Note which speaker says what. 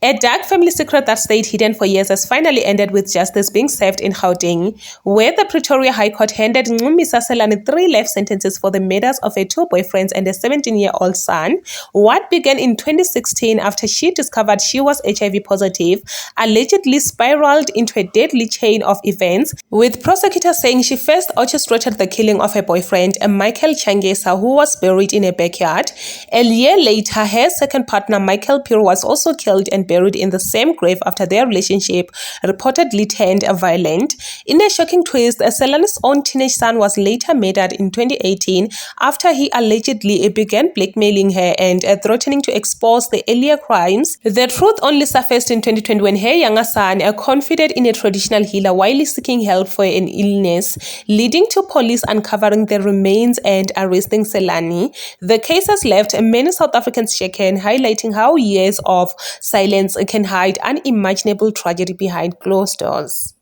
Speaker 1: A dark family secret that stayed hidden for years has finally ended with justice being served in Gauteng, where the Pretoria High Court handed Ncumisa Selani 3 life sentences for the murders of her 2 boyfriends and a 17-year-old son. What began in 2016 after she discovered she was HIV positive allegedly spiraled into a deadly chain of events, with prosecutors saying she first orchestrated the killing of her boyfriend, Michael Changesa, who was buried in a backyard. A year later, her second partner, Michael Pure, was also killed and buried in the same grave after their relationship reportedly turned violent. In a shocking twist, Selani's own teenage son was later murdered in 2018 after he allegedly began blackmailing her and threatening to expose the earlier crimes. The truth only surfaced in 2020 when her younger son confided in a traditional healer while seeking help for an illness, leading to police uncovering the remains and arresting Selani. The case has left many South Africans shaken, highlighting how years of silence can hide unimaginable tragedy behind closed doors.